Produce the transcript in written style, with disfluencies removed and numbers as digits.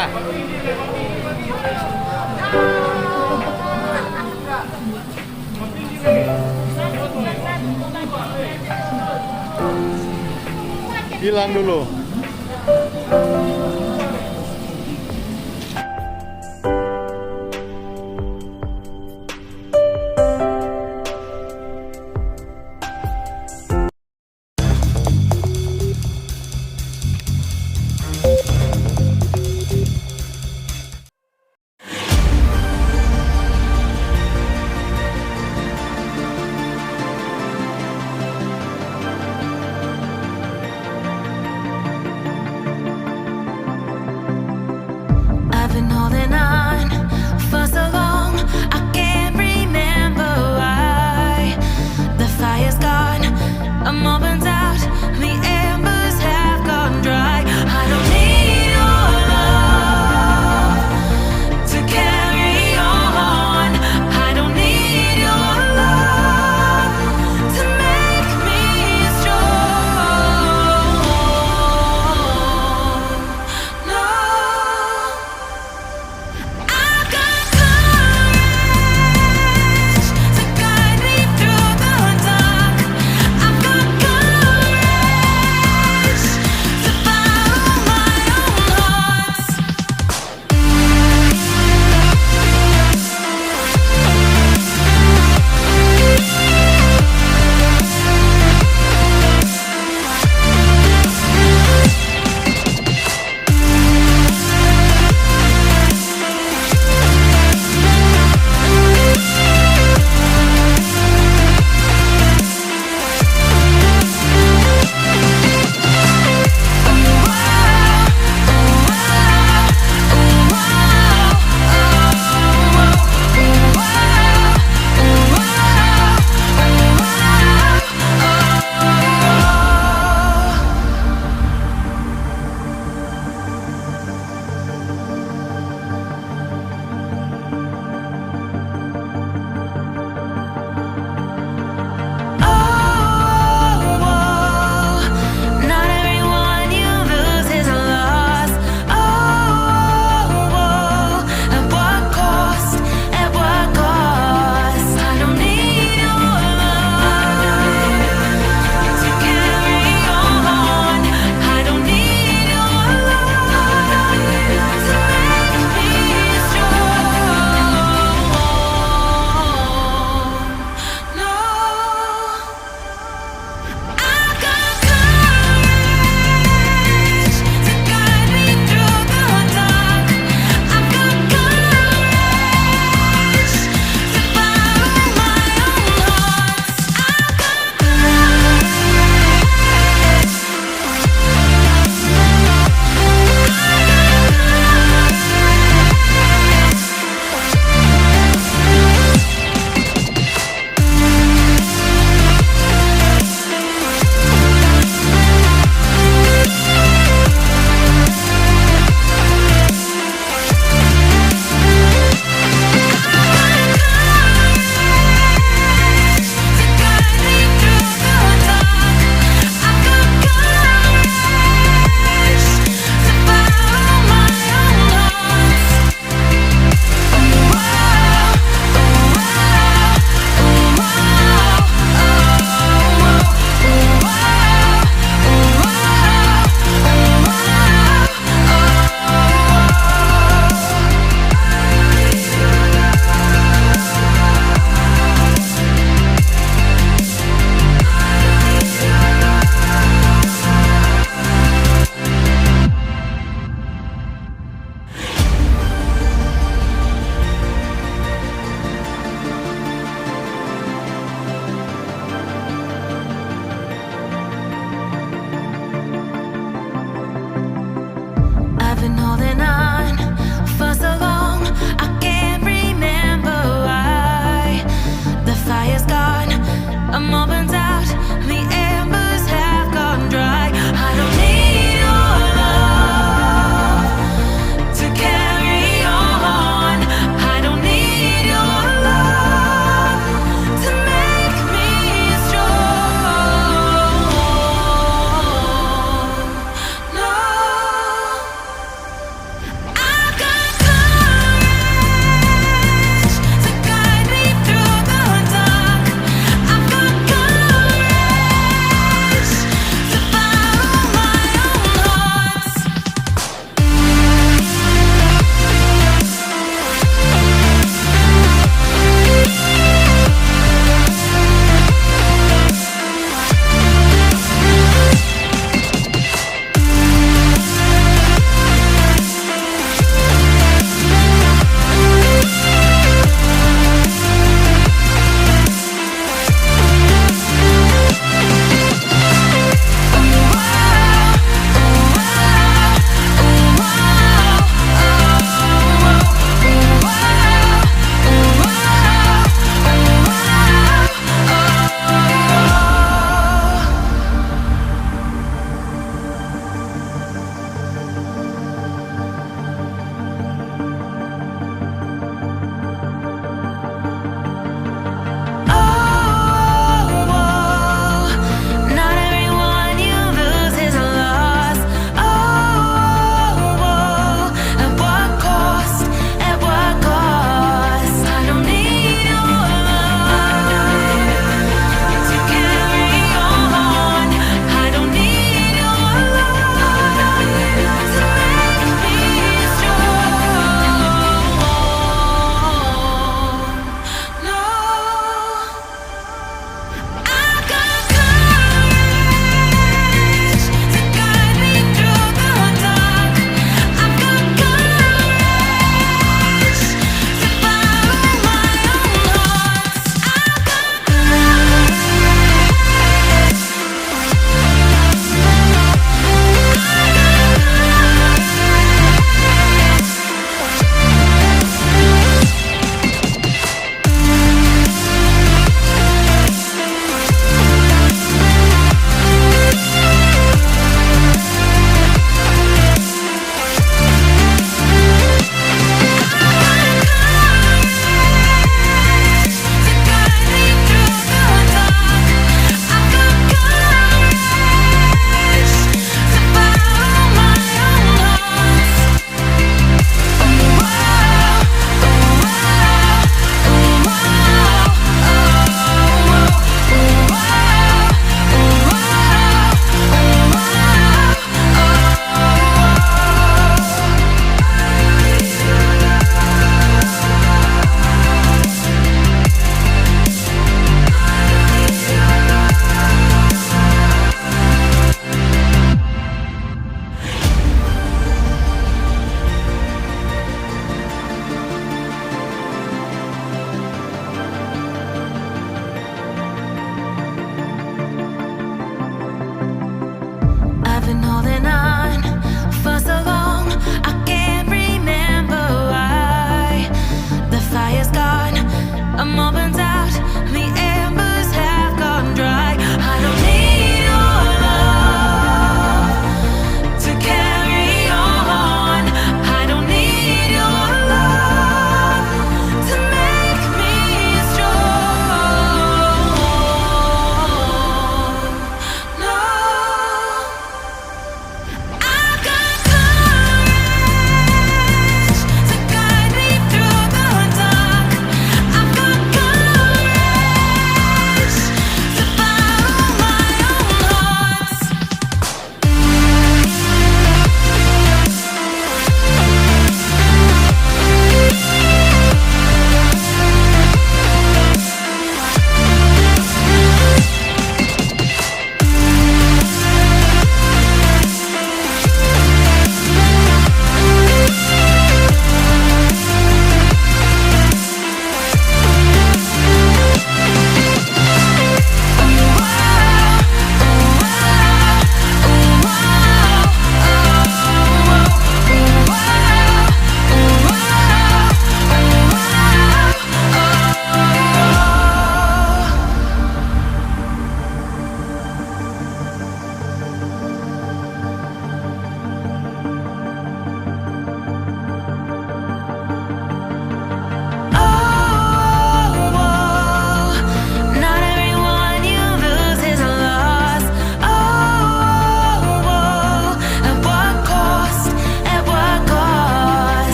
ya. Hilang dulu. I've been holding on for so long, I can't remember why. The fire's gone, I'm all burnt out, the embers have gone dry. I don't need your love to carry on. I don't need your love to make me strong. No. I've got courage to guide me through the dark. I've got courage to follow my own heart. Not everyone you lose is a loss. At what cost? At what cost? I don't need your love to carry on. I don't need your love to make me strong. No. I've got courage to guide me through the dark. I've got courage to follow my own heart. I've got I've been holding